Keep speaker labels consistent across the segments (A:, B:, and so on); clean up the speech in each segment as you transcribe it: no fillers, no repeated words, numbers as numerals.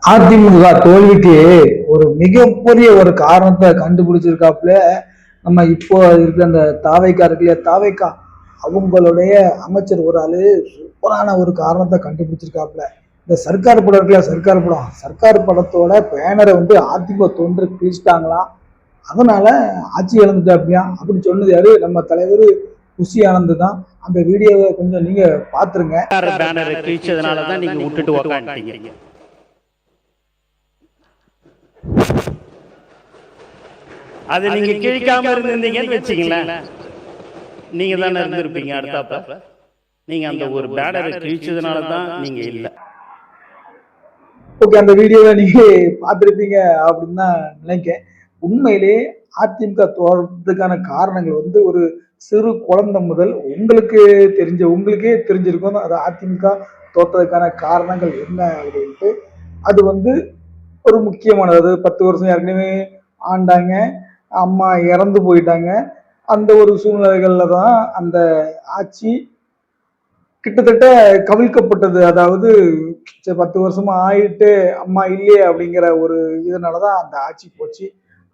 A: அதிமுக தோல்விக்கு ஒரு மிகப்பெரிய ஒரு காரணத்தை கண்டுபிடிச்சிருக்காப்புல. நம்ம இப்போ இருக்கிற அந்த தாவைக்கா இருக்கு இல்லையா, தாவைக்கா அவங்களுடைய அமைச்சர் ஒரு ஆளு சூப்பரான ஒரு காரணத்தை கண்டுபிடிச்சிருக்காப்புல. இந்த சர்க்கார் படம் இருக்குல்ல, சர்க்கார் படம், சர்க்கார் படத்தோட பேனரை அதிமுக தொண்டர் கிழிச்சிட்டாங்களாம். அதனால ஆட்சி இழந்துட்டாப்பியா அப்படின்னு சொன்னது யாரு? நம்ம தலைவர் குஷி ஆனந்த் தான். அந்த வீடியோவை கொஞ்சம் நீங்க பாத்துருங்க.
B: பேனரை கிழிச்சதுனாலதான் நீங்க விட்டுட்டு உக்காந்துட்டீங்க. அது நீங்க கிழிக்காம இருந்தீங்கன்னு வச்சீங்களேன், நீங்க தானே இருந்திருப்பீங்க அடுத்தாப்ப. நீங்க அந்த ஒரு பேனரை கிழிச்சதுனாலதான் நீங்க இல்ல.
A: ஓகே, அந்த வீடியோவை நீங்க பார்த்துருப்பீங்க அப்படின்னு தான் நினைக்கிறேன். உண்மையிலே அதிமுக தோறதுக்கான காரணங்கள் ஒரு சிறு குழந்தை முதல் உங்களுக்கே தெரிஞ்சிருக்கும் அது அதிமுக தோற்றதுக்கான காரணங்கள் என்ன அப்படின்ட்டு. அது ஒரு முக்கியமானது. 10 வருஷம் ஏற்கனவே ஆண்டாங்க, அம்மா இறந்து போயிட்டாங்க. அந்த ஒரு சூழ்நிலைகள்ல தான் அந்த ஆட்சி கிட்டத்தட்ட கவிழ்க்கப்பட்டது. அதாவது 10 வருஷமா ஆயிட்டு அம்மா இல்லையே அப்படிங்கிற ஒரு இதனாலதான் அந்த ஆட்சி போச்சு.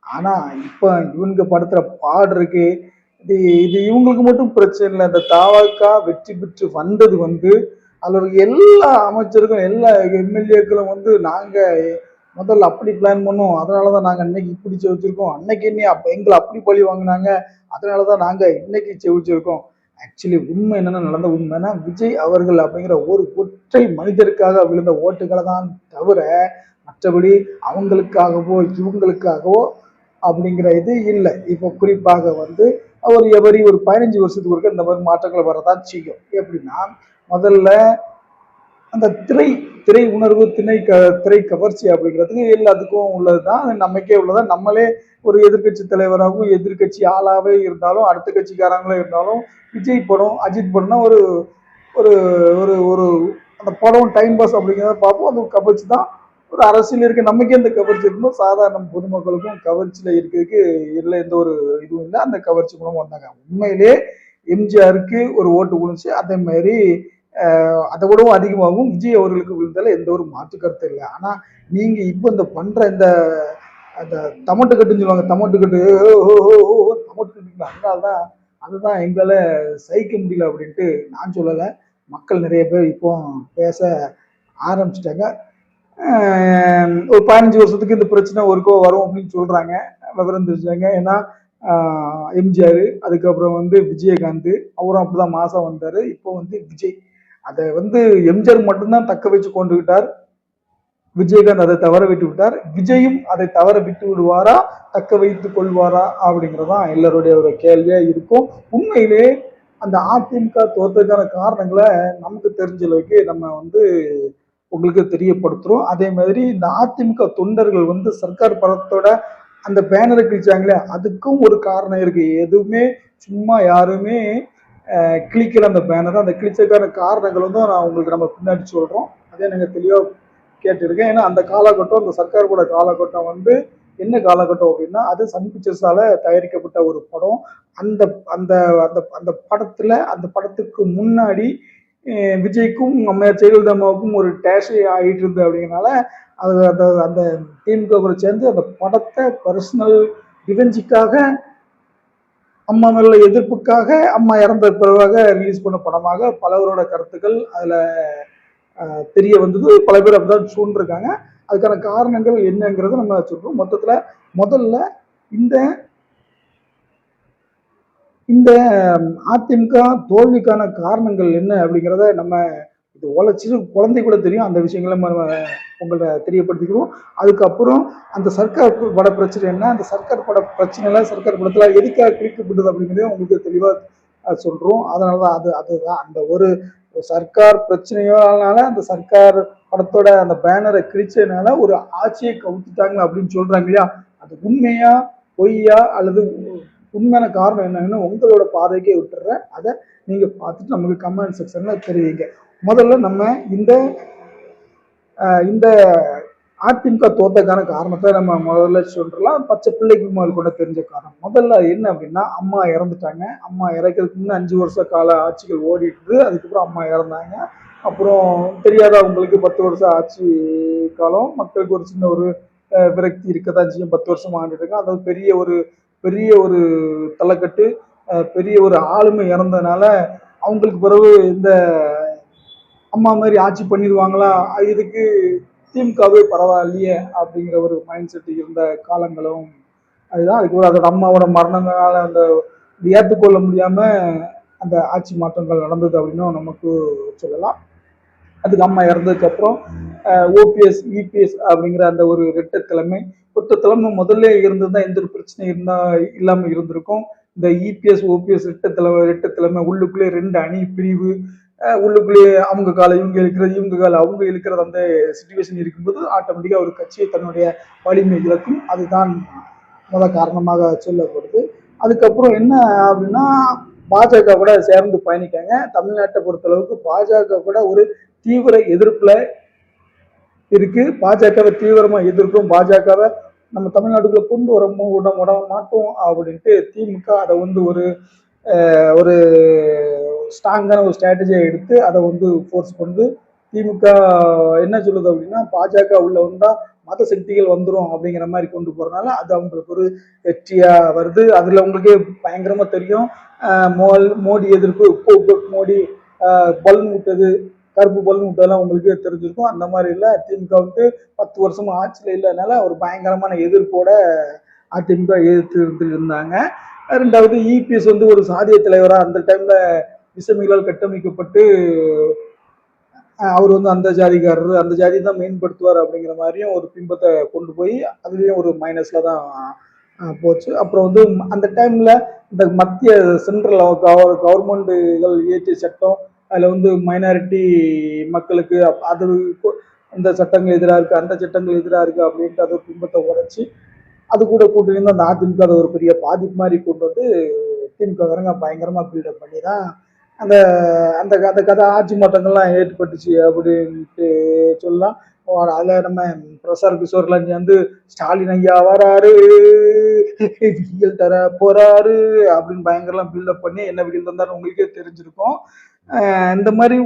A: ஆனா இப்ப இவங்க படுத்துற பாடு இருக்கு. இது இது இவங்களுக்கு மட்டும் பிரச்சனை இல்லை. இந்த தாவக்கா வெற்றி பெற்று வந்தது அதுல எல்லா அமைச்சருக்கும் எல்லா எம்எல்ஏக்களும் நாங்க முதல்ல அப்படி பிளான் பண்ணோம், அதனாலதான் நாங்க இன்னைக்கு இப்படி செவிச்சிருக்கோம், அன்னைக்கு என்ன எங்களை அப்படி பழி வாங்கினாங்க, அதனாலதான் நாங்க இன்னைக்கு செவிச்சிருக்கோம். ஆக்சுவலி உண்மை என்னென்ன நடந்த உண்மைன்னா, விஜய் அவர்கள் அப்படிங்கிற ஒரு ஒற்றை மனிதருக்காக விழுந்த ஓட்டுகளை தான் தவிர மற்றபடி அவங்களுக்காகவோ இவங்களுக்காகவோ அப்படிங்கிற இது இல்லை. இப்போ குறிப்பாக அவர் எவரி ஒரு 15 வருஷத்துக்கு ஒருக்க இந்த மாதிரி மாற்றங்களை வரதான் செய்யும். எப்படின்னா, முதல்ல அந்த திரை உணர்வு, திரை கவர்ச்சி அப்படிங்கிறதுக்கு எல்லாத்துக்கும் உள்ளதுதான், நமக்கே உள்ளதான். நம்மளே ஒரு எதிர்கட்சி தலைவராகவும் எதிர்கட்சி ஆளாவே இருந்தாலும் அடுத்த கட்சிக்காரங்களே இருந்தாலும் விஜய் படம், அஜித் படம்னா ஒரு ஒரு ஒரு ஒரு அந்த படம் டைம் பாஸ் அப்படிங்கிறத பார்ப்போம். அது கவர்ச்சி தான். ஒரு அரசியல் இருக்கு, நமக்கே இந்த கவர்ச்சி இருக்கணும். சாதாரண பொதுமக்களுக்கும் கவர்ச்சியில இருக்கிறதுக்கு இல்லை, எந்த ஒரு இதுவும் இல்லை. அந்த கவர்ச்சி மூலம் வந்தாங்க. உண்மையிலே எம்ஜிஆருக்கு ஒரு ஓட்டு விழுந்துச்சு. அதே மாதிரி அதை விடவும் அதிகமாகவும் விஜய் அவர்களுக்கு விழுந்தால எந்த ஒரு மாற்று கருத்து இல்லை. ஆனா நீங்க இப்ப இந்த பண்ற இந்த அந்த தமட்டு கட்டுன்னு சொல்லுவாங்க, தமட்டு கட்டு அதனால்தான் அதுதான் எங்களால சகிக்க முடியல அப்படின்ட்டு நான் சொல்லலை. மக்கள் நிறைய பேர் இப்போ பேச ஆரம்பிச்சிட்டாங்க. ஒரு 15 வருஷத்துக்கு இந்த பிரச்சனை ஒருக்கோ வரும் அப்படின்னு சொல்றாங்க, விவரம் தெரிஞ்சாங்க. ஏன்னா எம்ஜிஆர், அதுக்கப்புறம் விஜயகாந்த், அவரும் அப்படிதான் மாசம் வந்தாரு. இப்போ விஜய் அதை எம்ஜிஆர் மட்டும்தான் தக்க வச்சு கொண்டுகிட்டார். விஜயகாந்த் அதை தவற விட்டு விட்டார். விஜயும் அதை தவற விட்டு விடுவாரா, தக்க வைத்துக் கொள்வாரா அப்படிங்கிறதான் எல்லாருடைய ஒரு கேள்வியா இருக்கும். உண்மையிலே அந்த அதிமுக தோற்றதுக்கான காரணங்களை நமக்கு தெரிஞ்ச அளவுக்கு நம்ம உங்களுக்கு தெரியப்படுத்துறோம். அதே மாதிரி இந்த அதிமுக தொண்டர்கள் சர்க்கார் படத்தோட அந்த பேனரை கிழிச்சாங்களே, அதுக்கும் ஒரு காரணம் இருக்கு. எதுவுமே சும்மா யாருமே கிழிக்கல அந்த பேனரை. அந்த கிழிச்சதுக்கான காரணங்கள் நான் உங்களுக்கு நம்ம பின்னாடி சொல்றோம். அதே நாங்க தெளிவா கேட்டிருக்கேன். ஏன்னா அந்த காலகட்டம், அந்த சர்க்கார் கூட காலகட்டம் என்ன காலகட்டம் அப்படின்னா, அது சன் பிக்சர்ஸால தயாரிக்கப்பட்ட ஒரு படம். அந்த அந்த அந்த அந்த படத்துல, அந்த படத்துக்கு முன்னாடி விஜய்க்கும் அம்மையார் ஜெயலலிதா அம்மாவுக்கும் ஒரு டேஷ் ஆகிட்டு இருந்தது. அப்படிங்கிறனால அது அந்த அந்த திமுக கூட சேர்ந்து அந்த படத்தை பர்சனல் ரிவெஞ்சுக்காக, அம்மா மேல எதிர்ப்புக்காக, அம்மா இறந்த பிறவாக ரிலீஸ் பண்ண படமாக பலவரோட கருத்துக்கள் அதுல தெரிய வந்தது. பல பேர் அப்படிதான் சொல்லிருக்காங்க. அதுக்கான காரணங்கள் என்னங்கிறத நம்ம சொல்றோம். மொத்தத்துல முதல்ல இந்த இந்த அதிமுக தோல்விக்கான காரணங்கள் என்ன அப்படிங்கிறத நம்ம இது சிறு குழந்தை கூட தெரியும். அந்த விஷயங்களை நம்ம உங்களை தெரியப்படுத்திக்கிறோம். அதுக்கப்புறம் அந்த சர்க்கார் பட பிரச்சனை என்ன, அந்த சர்க்கார் பட பிரச்சனைல சர்க்கார் படத்துல எதுக்காக கிழிக்கப்பட்டது அப்படிங்கிறத உங்களுக்கு தெளிவா சொல்றோம். அதனாலதான் அதுதான் அந்த ஒரு சர்க்கார் பிரச்சனையால அந்த சர்க்கார் படத்தோட அந்த பேனரை கிழிச்சதுனால ஒரு ஆட்சியை கவுத்துட்டாங்க அப்படின்னு சொல்றாங்க இல்லையா, அது உண்மையா பொய்யா அல்லது உண்மையான காரணம் என்னன்னு உங்களோட பார்வைக்கே விட்டுறேன். அதை நீங்க பார்த்துட்டு நமக்கு கமெண்ட் செக்ஷன்ல தெரிவிங்க. முதல்ல நம்ம இந்த அதிமுக தோத்தக்கான காரணத்தை நம்ம முதல்ல சொல்றலாம். பச்சை பிள்ளைக்கு முதல் கூட தெரிஞ்ச காரணம் முதல்ல என்ன அப்படின்னா, அம்மா இறந்துட்டாங்க. அம்மா இறக்கிறதுக்கு முன்னே 5 வருஷ கால ஆட்சிகள் ஓடிட்டு, அதுக்கப்புறம் அம்மா இறந்தாங்க. அப்புறம் தெரியாத உங்களுக்கு 10 வருஷம் ஆட்சி காலம், மக்களுக்கு ஒரு சின்ன ஒரு விரக்தி இருக்கத்தான் செய்யும். 10 வருஷம் ஆண்டுட்டு இருக்காங்க. அதாவது பெரிய ஒரு தலைக்கட்டு, பெரிய ஒரு ஆளுமை இறந்ததுனால அவங்களுக்கு பிறகு இந்த அம்மா மாதிரி ஆட்சி பண்ணிடுவாங்களா, இதுக்கு திமுகவே பரவாயில்லையே அப்படிங்கிற ஒரு மைண்ட் செட் இருந்த காலங்களும் அதுதான். அதுக்கு அதோட அம்மாவோட மரணங்களால அந்த ஏற்றுக்கொள்ள முடியாம அந்த ஆட்சி மாற்றங்கள் நடந்தது அப்படின்னும் நமக்கு சொல்லலாம். அதுக்கு அம்மா இறந்ததுக்கு அப்புறம் ஓபிஎஸ் இபிஎஸ் அப்படிங்கிற அந்த ஒரு ரெட்டை தலைமை முதல்ல இருந்ததுதான் எந்த ஒரு பிரச்சனை இல்லாம இருந்திருக்கும். இந்த இபிஎஸ் ஓபிஎஸ் ரெட்டை தலைமை உள்ளுக்குள்ளே 2 அணி பிரிவு, உள்ளுக்குள்ளேயே அவங்க காலை இவங்க இழுக்கிறது, இவங்க காலை அவங்க இழுக்கிறது, அந்த சுச்சுவேஷன் இருக்கும்போது ஆட்டோமேட்டிக்கா ஒரு கட்சியை தன்னுடைய வலிமை இழக்கும். அதுதான் காரணமாக சொல்லப்படுது. அதுக்கப்புறம் என்ன அப்படின்னா, பாஜக கூட சேர்ந்து பயணிக்காங்க. தமிழ்நாட்டை பொறுத்தளவுக்கு பாஜக கூட ஒரு தீவிர எதிர்ப்புல இருக்கு. பாஜகவை தீவிரமா எதிர்க்கும். பாஜகவை நம்ம தமிழ்நாட்டுக்குள்ள கொண்டு விட மாட்டோம் அப்படின்ட்டு திமுக அதை ஒரு ஒரு ஸ்ட்ராங்கான ஒரு ஸ்ட்ராட்டஜியை எடுத்து அதை ஃபோர்ஸ் பண்ணுது. திமுக என்ன சொல்லுது அப்படின்னா, பாஜக உள்ள வந்தா மத சக்திகள் வந்துடும் அப்படிங்கிற மாதிரி கொண்டு போறதுனால அது அவங்களுக்கு ஒரு வெற்றியா வருது. அதுல உங்களுக்கே பயங்கரமா தெரியும். மோடி எதிர்ப்பு, மோடி பலன் விட்டது, கருப்பு பலன் விட்டதெல்லாம் உங்களுக்கு தெரிஞ்சிருக்கும். அந்த மாதிரி இல்லை, திமுக 10 வருஷமா ஆட்சியில் இல்லைனால ஒரு பயங்கரமான எதிர்ப்போட அதிமுக எதிர்த்து இருந்தாங்க. ரெண்டாவது இபிஎஸ் ஒரு சாதிய தலைவரா அந்த டைம்ல விசமிகளால் கட்டமைக்கப்பட்டு அவர் அந்த ஜாதிக்காரர், அந்த ஜாதி தான் மேம்படுத்துவார் அப்படிங்கிற மாதிரியும் ஒரு பிம்பத்தை கொண்டு போய் அதுலேயும் ஒரு மைனஸ்ல தான் போச்சு. அப்புறம் அந்த டைம்ல இந்த மத்திய சென்ட்ரல் கவர்மெண்ட்டுகள் இயற்றிய சட்டம், அதில் மைனாரிட்டி மக்களுக்கு அது இந்த சட்டங்கள் எதிராக இருக்கு, அந்த சட்டங்கள் எதிராக இருக்கு அப்படின்ட்டு அது பிம்பத்தை உடைச்சி அது கூட கூட்டிருந்து அந்த அதிமுக ஒரு பெரிய பாதிப்பு மாதிரி கொண்டு திமுககாரங்க பயங்கரமா பில்டப் பண்ணி தான் அந்த அந்த அந்த கதை ஆட்சி மாற்றங்கள்லாம் ஏற்பட்டுச்சு அப்படின்ட்டு சொல்லலாம். அதில் நம்ம பிரசார் கிஷோர்லாம் ஸ்டாலின் ஐயா வராரு, விடியல் தர போறாரு அப்படின்னு பயங்கரலாம் பில்டப் பண்ணி என்ன விடியல் தந்தாரு உங்களுக்கே தெரிஞ்சிருக்கும். இந்த மாதிரி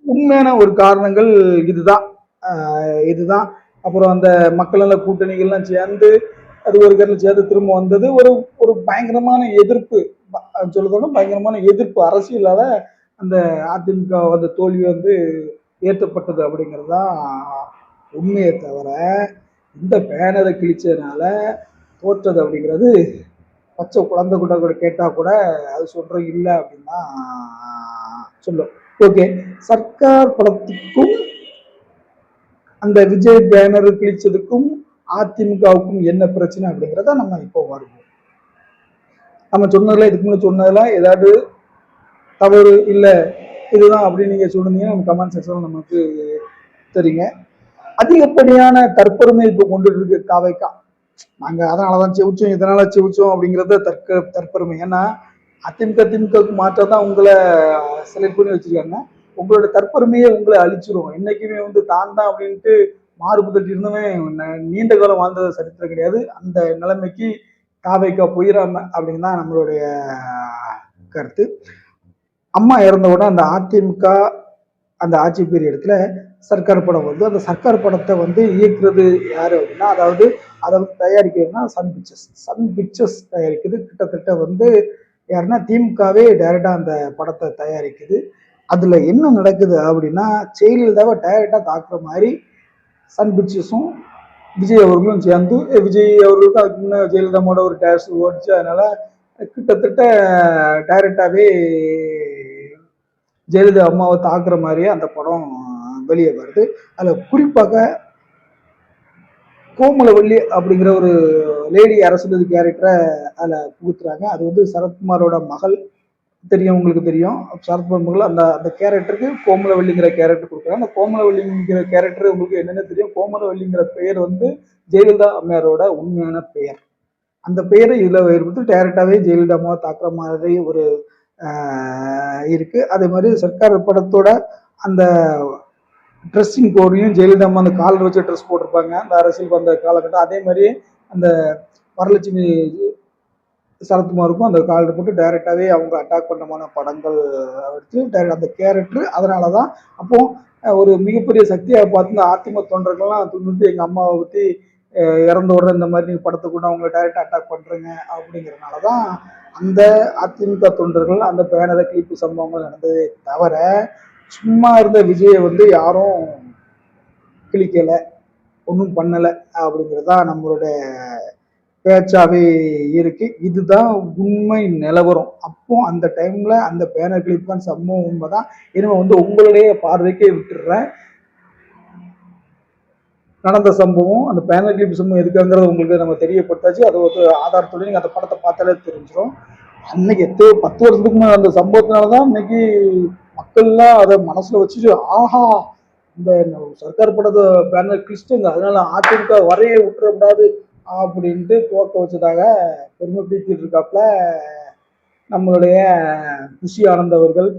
A: உண்மையான ஒரு காரணங்கள் இதுதான். அப்புறம் அந்த மக்கள் நல கூட்டணிகள்லாம் சேர்ந்து அது ஒரு கருத்தில் சேர்ந்து திரும்ப வந்தது ஒரு ஒரு பயங்கரமான எதிர்ப்பு, பயங்கரமான எதிர்ப்பு அரசியலால அந்த அதிமுக அந்த தோல்வி ஏற்றப்பட்டது அப்படிங்கிறது தான் உண்மையை தவிர இந்த பேனரை கிழிச்சதுனால தோற்றது அப்படிங்கிறது பச்சை குழந்தை கூட கேட்டா கூட அது சொல்றோம் இல்லை அப்படின்னு தான் சொல்லும். ஓகே, சர்க்கார் படத்துக்கும் அந்த விஜய் பேனர் கிழிச்சதுக்கும் அதிமுகவுக்கும் என்ன பிரச்சனை அப்படிங்கிறத நம்ம இப்போ வருவோம். நம்ம சொன்னதுல இதுக்கு முன்னாடி சொன்னதுல ஏதாவது தவறு இல்லை இதுதான் அப்படின்னு நீங்க சொன்னீங்கன்னா நம்ம கமெண்ட் செக்ஷன்ல நமக்கு தெரியுங்க. அதிகப்படியான தற்பெருமை இப்போ கொண்டு இருக்கு தாவைக்கா. நாங்க அதனாலதான் செவிச்சோம், இதனால செவிச்சோம் அப்படிங்கிறத தற்பெருமை. ஏன்னா திமுகவுக்கு மாற்றதான் உங்களை செலக்ட் பண்ணி வச்சிருக்காங்க. உங்களோட தற்பெருமையை உங்களை அழிச்சிரும். என்னைக்குமே தான் அப்படின்ட்டு மாறுபட்டு இருந்தவன் நீண்ட காலம் வாழ்ந்தது சரித்திரம் கிடையாது. அந்த நிலைமைக்கு தாவைக்கா போயிடாம அப்படின்னு தான் நம்மளுடைய கருத்து. அம்மா இறந்த உடனே அந்த அதிமுக அந்த ஆட்சி பீரியட்ல சர்க்கார் படம் அந்த சர்க்கார் படத்தை இயக்குறது யாரு அப்படின்னா, அதாவது அதை தயாரிக்கிறதுனா சன் பிக்சர்ஸ் தயாரிக்குது. கிட்டத்தட்ட யாருன்னா திமுகவே டைரக்டா அந்த படத்தை தயாரிக்குது. அதுல என்ன நடக்குது அப்படின்னா, ஜெயலலிதாவை டைரக்டா தாக்குற மாதிரி சன் பிக்சர்ஸும் விஜய் அவர்களும் சேர்ந்து, விஜய் அவர்களுக்கு அதுக்கு முன்னே ஜெயலலிதாவோட ஒரு டேஷ் ஓடிச்சு. அதனால கிட்டத்தட்ட டைரக்டாவே ஜெயலலிதா அம்மாவை தாக்குற மாதிரியே அந்த படம் வெளியே வருது. அதுல குறிப்பாக கோமலவள்ளி அப்படிங்கிற ஒரு லேடி அரசியல் கேரக்டரை அதுல புகுத்துறாங்க. அது சரத்குமாரோட மகள், உங்களுக்கு தெரியும். சரத்குமார் மகள் அந்த அந்த கேரக்டருக்கு கோமலவள்ளிங்கிற கேரக்டர் கொடுக்குறாங்க. அந்த கோமலவள்ளிங்கிற கேரக்டர் உங்களுக்கு என்னென்ன தெரியும். கோமலவள்ளிங்கிற பெயர் ஜெயலலிதா அம்மையாரோட உண்மையான பெயர். அந்த பெயரை இதுல ஏற்படுத்தி டைரக்டாவே ஜெயலலிதா அம்மாவை தாக்குற மாதிரி ஒரு இருக்கு. அதே மாதிரி சர்க்கார் படத்தோட அந்த ட்ரெஸ்ஸிங் கோடையும் ஜெயலலிதா அம்மா அந்த காலர் வச்சு ட்ரெஸ் போட்டிருப்பாங்க அந்த அரசியல் வந்த காலகட்டம். அதே மாதிரி அந்த வரலட்சுமி சரத்குமாருக்கும் அந்த காலர் போட்டு டைரக்டாவே அவங்க அட்டாக் பண்ணமான படங்கள் எடுத்து அந்த கேரக்டர். அதனாலதான் அப்போ ஒரு மிகப்பெரிய சக்தியா பார்த்து இந்த அதிமுக தொண்டர்கள்லாம் துணிந்து எங்க அம்மாவை பத்தி இறந்த உடனே இந்த மாதிரி நீங்க படத்தை கூட அவங்க டைரக்ட் அட்டாக் பண்றீங்க அப்படிங்கறதுனாலதான் அந்த அதிமுக தொண்டர்கள் அந்த பேனரை கிழிப்பு சம்பவங்கள் நடந்ததே தவிர சும்மா இருந்த விஜயை வந்து யாரும் கிழிக்கல, ஒன்றும் பண்ணல அப்படிங்கிறது தான் நம்மளோட பேச்சாவே இருக்கு. இதுதான் உண்மை நிலவரம். அப்போ அந்த டைம்ல அந்த பேனர் கிளிப்பான் சம்பவம் உண்மைதான். இனிமே வந்து உங்களுடைய பார்வைக்கே விட்டுடுறேன். நடந்த சம்பவம் அந்த பேனர் கிளிப் சம்பவம் எதுக்குங்கிறது உங்களுக்கு நம்ம தெரியப்படுத்தாச்சு. அது ஒரு ஆதாரத்தோட நீங்க அந்த படத்தை பார்த்தாலே தெரிஞ்சிடும். அன்னைக்கு 10 வருஷத்துக்கு முன்னாடி அந்த சம்பவத்தினாலதான் இன்னைக்கு மக்கள்லாம் அதை மனசுல வச்சுட்டு ஆஹா இந்த சர்க்கார் படத்தை பேனர் கிறிஸ்டுங்க அதனால அதிமுக வரையே விட்டுறக்கூடாது அப்படின்ட்டு துவக்க வச்சதாக பெருமை பீத்திட்டு இருக்காப்புல நம்மளுடைய குஷி ஆனந்த் அவர்கள்.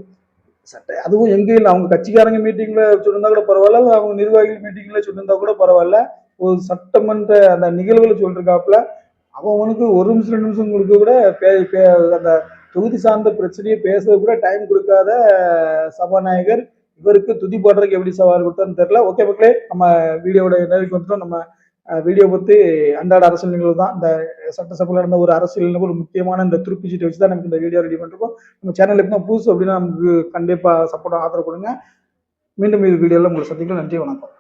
A: சட்டை அதுவும் எங்கேயும் அவங்க கட்சிக்காரங்க மீட்டிங்ல சொல்லியிருந்தா கூட பரவாயில்ல, அவங்க நிர்வாகிகள் மீட்டிங்ல சொல்லியிருந்தா கூட பரவாயில்ல, ஒரு சட்டமன்ற அந்த நிகழ்வுகளை சொல்லிருக்காப்புல அவனுக்கு 1 நிமிஷம் 2 நிமிஷம் கொடுக்க கூட அந்த தொகுதி சார்ந்த பிரச்சனையை பேச கூட டைம் கொடுக்காத சபாநாயகர் இவருக்கு துதி பாடுறதுக்கு எப்படி சவால் கொடுத்தான்னு தெரியல. ஓகே மக்களே, நம்ம வீடியோட நேருக்கு வந்துட்டோம். நம்ம வீடியோ பத்தி அன்றாட அரசியல் நிகழ்வு தான். இந்த சட்டசபையில் நடந்த ஒரு அரசியல் ஒரு முக்கியமான இந்த துருப்பு சீட்டை வச்சு தான் நமக்கு இந்த வீடியோ ரெடி பண்ணிருக்கோம். நம்ம சேனல் எப்படின்னா புதுசு அப்படின்னா நமக்கு கண்டிப்பா சப்போர்ட் ஆதரவு கொடுங்க. மீண்டும் இது வீடியோவில் உங்களை சந்திக்கலாம். நன்றி, வணக்கம்.